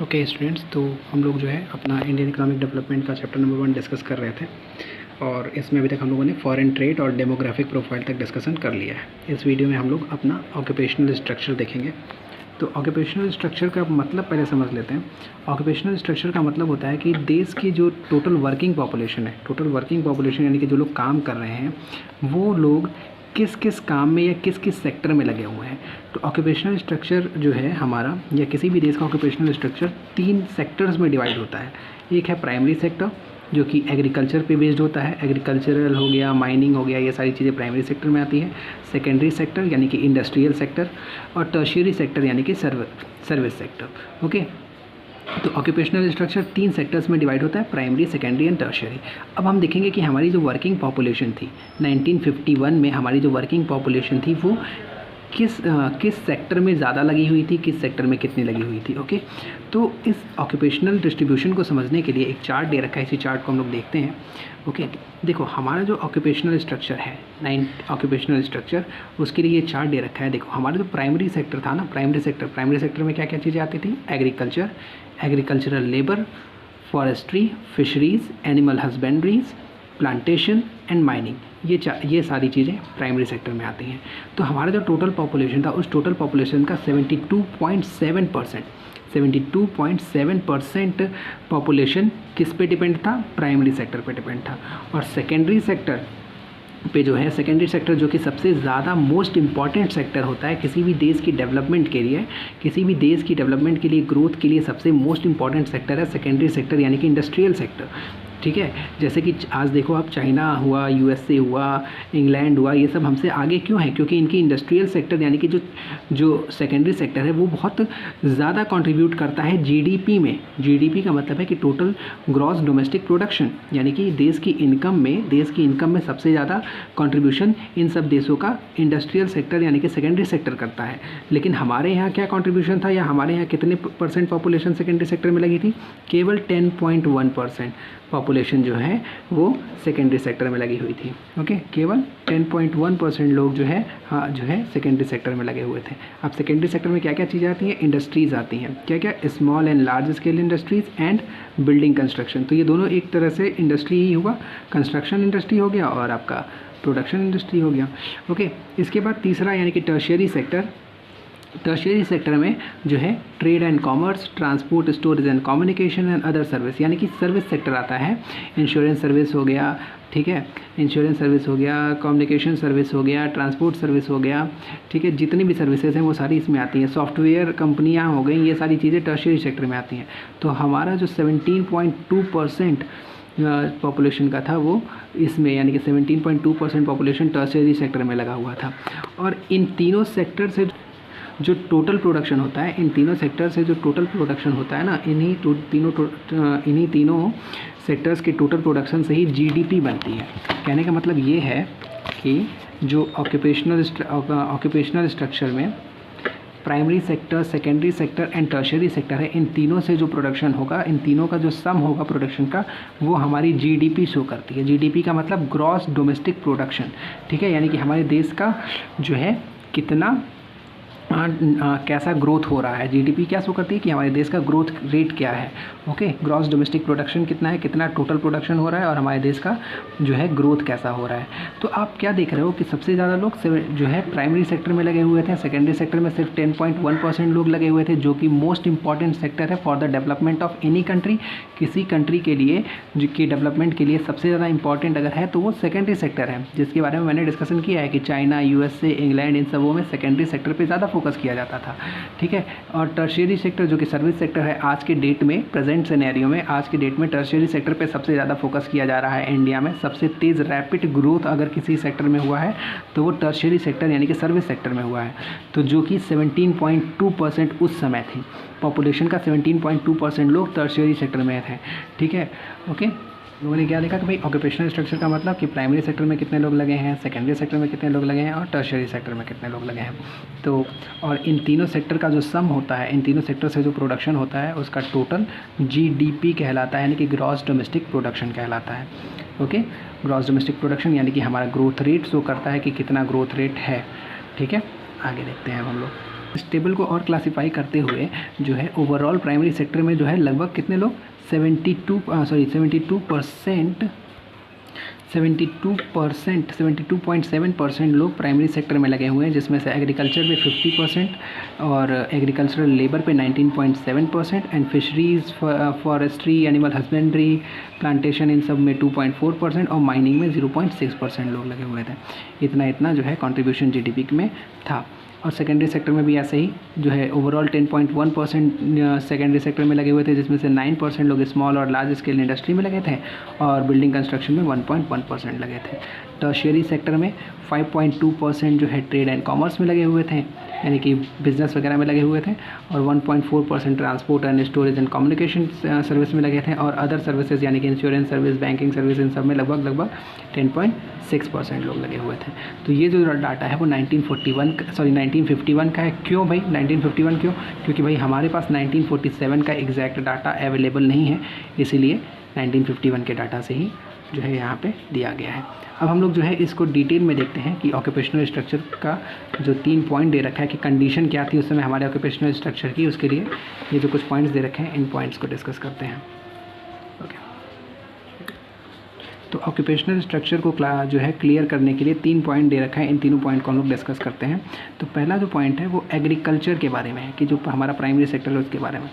Okay students, तो हम लोग जो है अपना इंडियन इकोनॉमिक डेवलपमेंट का चैप्टर नंबर 1 डिस्कस कर रहे थे और इसमें अभी तक हम लोगों ने फॉरेन ट्रेड और डेमोग्राफिक प्रोफाइल तक डिस्कशन कर लिया है। इस वीडियो में हम लोग अपना ऑक्यूपेशनल स्ट्रक्चर देखेंगे। तो ऑक्यूपेशनल स्ट्रक्चर का मतलब पहले समझ लेते हैं। ऑक्यूपेशनल स्ट्रक्चर का मतलब होता है कि देश की जो टोटल वर्किंग पॉपुलेशन है, टोटल वर्किंग पॉपुलेशन यानी कि जो लोग काम कर रहे हैं वो लोग किस किस काम में या किस किस सेक्टर में लगे हुए हैं। तो ऑक्यूपेशनल स्ट्रक्चर जो है हमारा या किसी भी देश का ऑक्यूपेशनल स्ट्रक्चर 3 सेक्टर्स में डिवाइड होता है। एक है प्राइमरी सेक्टर जो कि एग्रीकल्चर पे बेस्ड होता है, एग्रीकल्चरल हो गया, माइनिंग हो गया, ये सारी चीज़ें प्राइमरी सेक्टर में आती हैं। सेकेंडरी सेक्टर यानी कि इंडस्ट्रियल सेक्टर और टर्शियरी सेक्टर यानी कि सर्विस सेक्टर। ओके, तो ऑक्यूपेशनल स्ट्रक्चर 3 सेक्टर्स में डिवाइड होता है, प्राइमरी, सेकेंडरी एंड टर्शियरी। अब हम देखेंगे कि हमारी जो वर्किंग पॉपुलेशन थी 1951 में, हमारी जो वर्किंग पॉपुलेशन थी वो किस सेक्टर में ज़्यादा लगी हुई थी, किस सेक्टर में कितनी लगी हुई थी। ओके, तो इस ऑक्यूपेशनल डिस्ट्रीब्यूशन को समझने के लिए एक चार्ट दे रखा है, इसी चार्ट को हम लोग देखते हैं। ओके, देखो हमारा जो ऑक्यूपेशनल स्ट्रक्चर है, ऑक्यूपेशनल स्ट्रक्चर, उसके लिए ये चार्ट दे रखा है। देखो हमारा जो प्राइमरी सेक्टर था ना, प्राइमरी सेक्टर में क्या क्या चीज़ें आती थी? Agriculture, agricultural labour, forestry, fisheries, animal husbandries, plantation and mining, ये सारी चीज़ें प्राइमरी सेक्टर में आती हैं। तो हमारा जो टोटल पॉपुलेशन था उस टोटल पॉपुलेशन का 72.7% पॉपुलेशन किस पे डिपेंड था? प्राइमरी सेक्टर पे डिपेंड था। और सेकेंडरी सेक्टर पे जो है, सेकेंडरी सेक्टर जो कि सबसे ज़्यादा मोस्ट इम्पॉर्टेंट सेक्टर होता है किसी भी देश की डेवलपमेंट के लिए, ग्रोथ के लिए सबसे मोस्ट इम्पॉर्टेंट सेक्टर है सेकेंडरी सेक्टर यानी कि इंडस्ट्रियल सेक्टर। ठीक है, जैसे कि आज देखो आप, चाइना हुआ, यूएसए हुआ, इंग्लैंड हुआ, ये सब हमसे आगे क्यों है? क्योंकि इनकी इंडस्ट्रियल सेक्टर यानी कि जो सेकेंडरी सेक्टर है वो बहुत ज़्यादा कंट्रीब्यूट करता है जीडीपी में। जीडीपी का मतलब है कि टोटल ग्रॉस डोमेस्टिक प्रोडक्शन, यानी कि देश की इनकम में सबसे ज़्यादा कंट्रीब्यूशन इन सब देशों का इंडस्ट्रियल सेक्टर यानी कि सेकेंडरी सेक्टर करता है। लेकिन हमारे यहाँ क्या कंट्रीब्यूशन था, या हमारे यहाँ कितने % पॉपुलेशन सेकेंडरी सेक्टर में लगी थी? केवल 10.1% पॉपुलेशन जो है वो सेकेंडरी सेक्टर में लगी हुई थी। ओके, केवल 10.1% लोग जो है सेकेंडरी सेक्टर में लगे हुए थे। अब सेकेंडरी सेक्टर में क्या क्या चीज़ें आती हैं? इंडस्ट्रीज़ आती हैं। क्या क्या? Small and large scale industries and building construction. तो ये दोनों एक तरह से इंडस्ट्री ही हुआ, कंस्ट्रक्शन इंडस्ट्री हो गया और आपका प्रोडक्शन इंडस्ट्री हो गया। ओके, इसके बाद तीसरा यानी कि टर्शियरी सेक्टर में जो है trade and commerce, transport, storage and communication and other service यानी कि सर्विस सेक्टर आता है। इंश्योरेंस सर्विस हो गया, ठीक है, इंश्योरेंस सर्विस हो गया, कम्युनिकेशन सर्विस हो गया, ट्रांसपोर्ट सर्विस हो गया, ठीक है, जितनी भी सर्विसेज हैं वो सारी इसमें आती हैं। सॉफ्टवेयर कंपनियां हो गई, ये सारी चीज़ें टर्शियरी सेक्टर में आती हैं। तो हमारा जो 17.2% पॉपुलेशन का था वो इसमें, यानी कि 17.2% पॉपुलेशन टर्शियरी सेक्टर में लगा हुआ था। और इन तीनों सेक्टर से जो टोटल प्रोडक्शन होता है, इन तीनों सेक्टर से जो टोटल प्रोडक्शन होता है ना, इन्हीं तीनों सेक्टर्स के टोटल प्रोडक्शन से ही जीडीपी बनती है। कहने का मतलब ये है कि जो ऑक्यूपेशनल स्ट्रक्चर में primary sector, secondary sector and tertiary sector है, इन तीनों से जो प्रोडक्शन होगा, इन तीनों का जो सम होगा प्रोडक्शन का, वो हमारी जीडीपी शो करती है। जीडीपी का मतलब ग्रॉस डोमेस्टिक प्रोडक्शन, ठीक है, यानी कि हमारे देश का जो है कितना कैसा ग्रोथ हो रहा है। जीडीपी क्या शो करती है कि हमारे देश का ग्रोथ रेट क्या है। ओके, ग्रॉस डोमेस्टिक प्रोडक्शन कितना है, कितना टोटल प्रोडक्शन हो रहा है और हमारे देश का जो है ग्रोथ कैसा हो रहा है। तो आप क्या देख रहे हो कि सबसे ज़्यादा लोग जो है प्राइमरी सेक्टर में लगे हुए थे, सेकेंडरी सेक्टर में सिर्फ 10.1% लोग लगे हुए थे, जो कि मोस्ट इंपॉर्टेंट सेक्टर है for the development of any country. किसी कंट्री के लिए जिसकी डेवलपमेंट के लिए सबसे ज़्यादा इंपॉर्टेंट अगर है तो वो सेकेंडरी सेक्टर है, जिसके बारे में मैंने डिस्कशन किया है कि चाइना, यूएसए, इंग्लैंड, इन सबों में सेकेंडरी सेक्टर पर ज़्यादा फोकस किया जाता था। ठीक है, और टर्शियरी सेक्टर जो कि सर्विस सेक्टर है, आज के डेट में, प्रेजेंट सिनेरियो में, आज के डेट में टर्शियरी सेक्टर पे सबसे ज़्यादा फोकस किया जा रहा है। इंडिया में सबसे तेज़ रैपिड ग्रोथ अगर किसी सेक्टर में हुआ है तो वो टर्शियरी सेक्टर यानी कि सर्विस सेक्टर में हुआ है। तो जो कि 17.2% उस समय थी, पॉपुलेशन का 17.2% लोग टर्शियरी सेक्टर में थे। ठीक है, ओके, लोगों ने क्या देखा कि भाई ऑक्यूपेशनल स्ट्रक्चर का मतलब कि प्राइमरी सेक्टर में कितने लोग लगे हैं, सेकेंडरी सेक्टर में कितने लोग लगे हैं और टर्शियरी सेक्टर में कितने लोग लगे हैं। तो और इन तीनों सेक्टर का जो सम होता है, इन तीनों सेक्टर से जो प्रोडक्शन होता है उसका टोटल जीडीपी कहलाता है, यानी कि ग्रॉस डोमेस्टिक प्रोडक्शन कहलाता है। ओके, ग्रॉस डोमेस्टिक प्रोडक्शन यानी कि हमारा ग्रोथ रेट शो करता है कि कितना ग्रोथ रेट है। ठीक है, आगे देखते हैं हम लोग। इस टेबल को और क्लासीफाई करते हुए जो है ओवरऑल प्राइमरी सेक्टर में जो है लगभग कितने लोग 72.7% लोग प्राइमरी सेक्टर में लगे हुए हैं, जिसमें से एग्रीकल्चर पे 50% और एग्रीकल्चरल लेबर पे 19.7% and fisheries, forestry, animal husbandry, plantation in सब में 2.4% और माइनिंग में 0.6% लोग लगे हुए थे। इतना जो है कंट्रीब्यूशन जीडीपी में था। और सेकेंडरी सेक्टर में भी ऐसे ही जो है ओवरऑल 10.1% सेकेंडरी सेक्टर में लगे हुए थे, जिसमें से 9% लोग स्मॉल और लार्ज स्केल इंडस्ट्री में लगे थे और बिल्डिंग कंस्ट्रक्शन में 1.1% लगे थे। टर्शियरी सेक्टर में 5.2% जो है ट्रेड एंड कॉमर्स में लगे हुए थे, यानी कि बिजनेस वगैरह में लगे हुए थे, और 1.4% transport and storage and communication service में लगे थे, और अदर सर्विसेज यानी कि इंश्योरेंस सर्विस, बैंकिंग सर्विस, इन सब में लगभग 10.6% लोग लगे हुए थे। तो ये जो डाटा है वो 1951 का है। क्यों भाई 1951 क्यों? क्योंकि भाई हमारे पास 1947 का एग्जैक्ट डाटा अवेलेबल नहीं है, इसीलिए 1951 के डाटा से ही जो है यहाँ पे दिया गया है। अब हम लोग जो है इसको डिटेल में देखते हैं कि ऑक्यूपेशनल स्ट्रक्चर का जो 3 पॉइंट दे रखा है कि कंडीशन क्या थी उस समय हमारे ऑक्यूपेशनल स्ट्रक्चर की, उसके लिए ये जो कुछ पॉइंट्स दे रखे हैं इन पॉइंट्स को डिस्कस करते हैं। ओके, तो ऑक्यूपेशनल स्ट्रक्चर को जो है क्लियर करने के लिए 3 पॉइंट दे रखा है, इन तीनों पॉइंट को हम लोग डिस्कस करते हैं। तो पहला जो पॉइंट है वो एग्रीकल्चर के बारे में है कि जो हमारा प्राइमरी सेक्टर है उसके बारे में।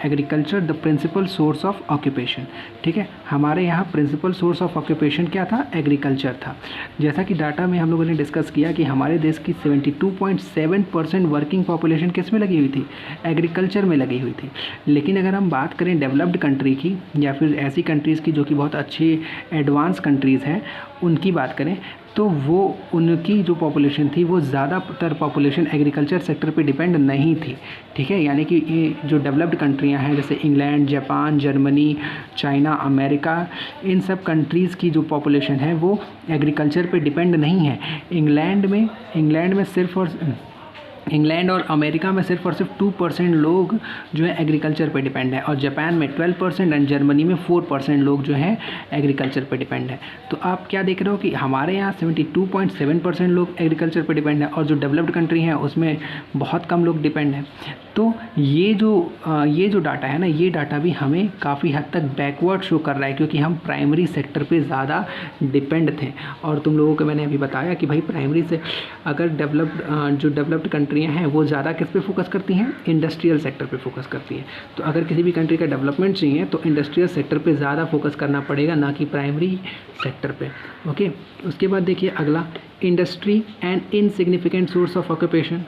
Agriculture the principal source of occupation, ठीक है, हमारे यहाँ प्रिंसिपल सोर्स ऑफ ऑक्यूपेशन क्या था? एग्रीकल्चर था। जैसा कि डाटा में हम लोगों ने डिस्कस किया कि हमारे देश की 72.7% वर्किंग पॉपुलेशन किस में लगी हुई थी? एग्रीकल्चर में लगी हुई थी। लेकिन अगर हम बात करें डेवलप्ड कंट्री की या फिर ऐसी कंट्रीज़ की जो कि बहुत अच्छी एडवांस कंट्रीज़ हैं, उनकी बात करें तो वो उनकी जो पॉपुलेशन थी वो ज़्यादातर पॉपुलेशन एग्रीकल्चर सेक्टर पे डिपेंड नहीं थी, ठीक है। यानी कि ये जो डेवलप्ड कंट्रियां हैं जैसे England, Japan, Germany, China, America, इन सब कंट्रीज़ की जो पॉपुलेशन है वो एग्रीकल्चर पे डिपेंड नहीं है। इंग्लैंड और अमेरिका में सिर्फ और सिर्फ 2% लोग जो है एग्रीकल्चर पे डिपेंड है, और जापान में 12% एंड जर्मनी में 4% लोग जो हैं एग्रीकल्चर पे डिपेंड है। तो आप क्या देख रहे हो कि हमारे यहाँ 72.7% लोग एग्रीकल्चर पे डिपेंड है और जो डेवलप्ड कंट्री हैं उसमें बहुत कम लोग डिपेंड हैं। तो ये जो डाटा है ना, ये डाटा भी हमें काफ़ी हद तक बैकवर्ड शो कर रहा है, क्योंकि हम प्राइमरी सेक्टर पे ज़्यादा डिपेंड थे। और तुम लोगों को मैंने अभी बताया कि भाई प्राइमरी से अगर जो डेवलप्ड कंट्रियां हैं वो ज़्यादा किस पे फोकस करती हैं? इंडस्ट्रियल सेक्टर पे फोकस करती हैं। तो अगर किसी भी कंट्री का डेवलपमेंट चाहिए तो इंडस्ट्रियल सेक्टर पे ज़्यादा फोकस करना पड़ेगा, ना कि प्राइमरी सेक्टर पे। ओके, उसके बाद देखिए अगला, industry and insignificant source of occupation.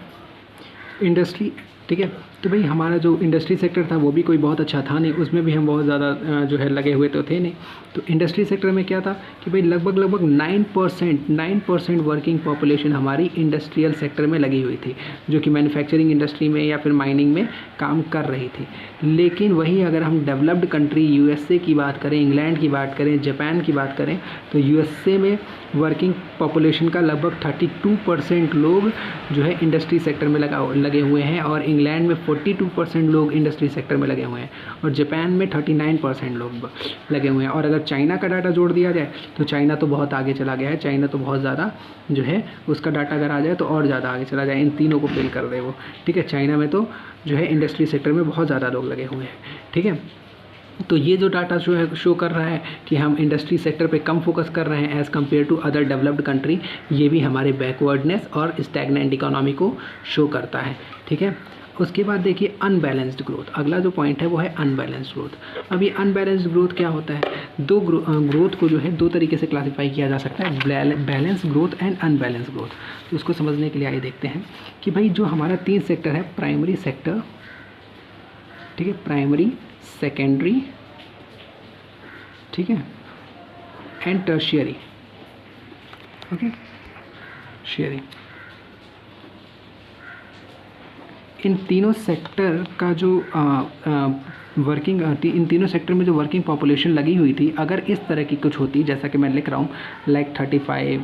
Industry, ठीक है, तो भाई हमारा जो इंडस्ट्री सेक्टर था वो भी कोई बहुत अच्छा था नहीं, उसमें भी हम बहुत ज़्यादा जो है लगे हुए तो थे नहीं। तो इंडस्ट्री सेक्टर में क्या था कि भाई लगभग 9% वर्किंग पॉपुलेशन हमारी इंडस्ट्रियल सेक्टर में लगी हुई थी, जो कि मैन्युफैक्चरिंग इंडस्ट्री में या फिर माइनिंग में काम कर रही थी। लेकिन वही अगर हम डेवलप्ड कंट्री यूएसए की बात करें, इंग्लैंड की बात करें, जापान की बात करें, तो यूएसए में वर्किंग पॉपुलेशन का लगभग 32% लोग जो है इंडस्ट्री सेक्टर में लगे हुए हैं, और इंग्लैंड में 42% लोग इंडस्ट्री सेक्टर में लगे हुए हैं, और जापान में 39% लोग लगे हुए हैं। और अगर चाइना का डाटा जोड़ दिया जाए तो चाइना तो बहुत आगे चला गया है, चाइना तो बहुत ज़्यादा जो है उसका डाटा अगर आ जाए तो और ज़्यादा आगे चला जाए, इन तीनों को फेल कर दे वो, ठीक है। चाइना में तो जो है इंडस्ट्री सेक्टर में बहुत ज़्यादा लोग लगे हुए हैं, ठीक है। तो ये जो डाटा शो कर रहा है कि हम इंडस्ट्री सेक्टर पे कम फोकस कर रहे हैं as compare to other developed country, ये भी हमारे बैकवर्डनेस और स्टैग्नेंट इकोनॉमी को शो करता है, ठीक है। उसके बाद देखिए अनबैलेंस्ड ग्रोथ, अगला जो पॉइंट है वो है अनबैलेंस्ड ग्रोथ। अब ये अनबैलेंस्ड ग्रोथ क्या होता है? ग्रोथ को जो है 2 तरीके से क्लासीफाई किया जा सकता है, balance growth and unbalance growth. तो उसको समझने के लिए आइए देखते हैं कि भाई जो हमारा 3 सेक्टर है, प्राइमरी सेक्टर, ठीक है, प्राइमरी, सेकेंडरी, ठीक है, एंड टर्शियरी, ओके, शेयरिंग, इन तीनों सेक्टर का जो इन तीनों सेक्टर में जो वर्किंग पॉपुलेशन लगी हुई थी, अगर इस तरह की कुछ होती, जैसा कि मैं लिख रहा हूँ, लाइक 35,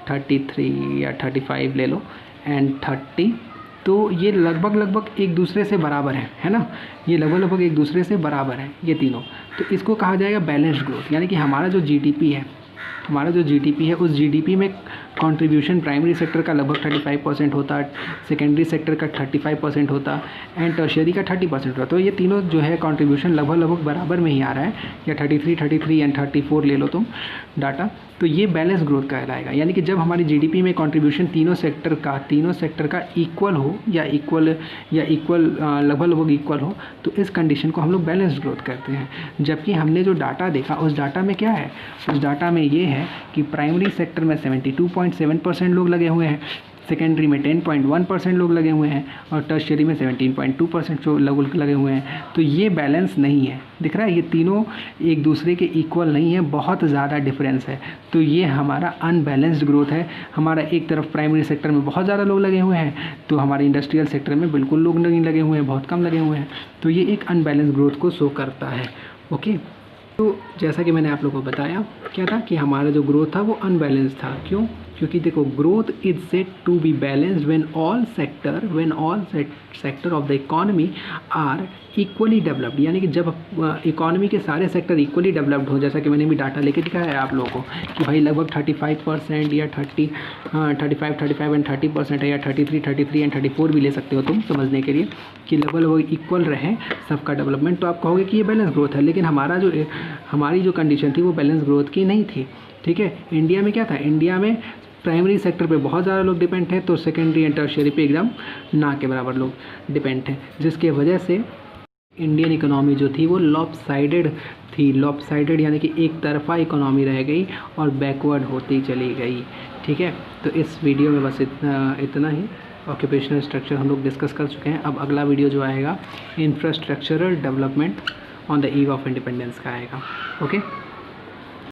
33 या 35 ले लो एंड 30, तो ये लगभग एक दूसरे से बराबर है ना, ये लगभग एक दूसरे से बराबर है ये तीनों। तो इसको कहा जाएगा बैलेंस्ड ग्रोथ, यानी कि हमारा जो जीडीपी है, हमारा जो जीडीपी है, उस जीडीपी में कंट्रीब्यूशन प्राइमरी सेक्टर का लगभग 35% होता, सेकेंडरी सेक्टर का 35% होता एंड टर्शियरी का 30% होता। तो ये तीनों जो है कंट्रीब्यूशन लगभग बराबर में ही आ रहा है, या 33 एंड 34 ले लो तुम डाटा। तो ये बैलेंस ग्रोथ कहलाएगा, यानी कि जब हमारी जीडीपी में कंट्रीब्यूशन तीनों सेक्टर का इक्वल हो या इक्वल लगभग इक्वल हो, तो इस कंडीशन को हम लोग बैलेंस्ड ग्रोथ कहते हैं। जबकि हमने जो डाटा देखा, उस डाटा में क्या है, उस डाटा में ये है कि प्राइमरी सेक्टर में 72.7% लोग लगे हुए हैं, सेकेंडरी में 10.1% लोग लगे हुए हैं और टर्शियरी में 17.2% लोग लगे हुए हैं। तो ये बैलेंस नहीं है, दिख रहा है, ये तीनों एक दूसरे के इक्वल नहीं है, बहुत ज़्यादा डिफरेंस है। तो ये हमारा अनबैलेंस्ड ग्रोथ है। हमारा एक तरफ प्राइमरी सेक्टर में बहुत ज़्यादा लोग लगे हुए हैं, तो हमारे इंडस्ट्रियल सेक्टर में बिल्कुल लोग नहीं लगे हुए हैं, बहुत कम लगे हुए हैं। तो ये एक अनबैलेंस ग्रोथ को शो करता है। ओके, तो जैसा कि मैंने आप लोगों को बताया क्या था कि हमारा जो ग्रोथ था वो अनबैलेंस था। क्यों? क्योंकि देखो, growth is said to be balanced when all sector of the economy are equally developed, यानी कि जब इकोनॉमी के सारे सेक्टर इक्वली डेवलप्ड हो, जैसा कि मैंने भी डाटा लेके दिखाया है आप लोगों को कि भाई लगभग 35% या 35 एंड 30% है, या 33 एंड 34 भी ले सकते हो तुम समझने के लिए, कि लगभग इक्वल रहे सबका डेवलपमेंट, तो आप कहोगे कि ये बैलेंस ग्रोथ है। लेकिन हमारी जो कंडीशन थी वो बैलेंस ग्रोथ की नहीं थी। ठीक है, इंडिया में क्या था, इंडिया में प्राइमरी सेक्टर पे बहुत ज़्यादा लोग डिपेंड हैं, तो सेकेंडरी एंड टर्शियरी पे एकदम ना के बराबर लोग डिपेंड हैं, जिसके वजह से इंडियन इकोनॉमी जो थी वो लॉपसाइडेड थी। लॉपसाइडेड यानी कि एक तरफा इकोनॉमी रह गई और बैकवर्ड होती चली गई। ठीक है, तो इस वीडियो में बस इतना ही। ऑक्यूपेशनल स्ट्रक्चर हम लोग डिस्कस कर चुके हैं। अब अगला वीडियो जो आएगा infrastructural development on the eve of independence का आएगा। ओके।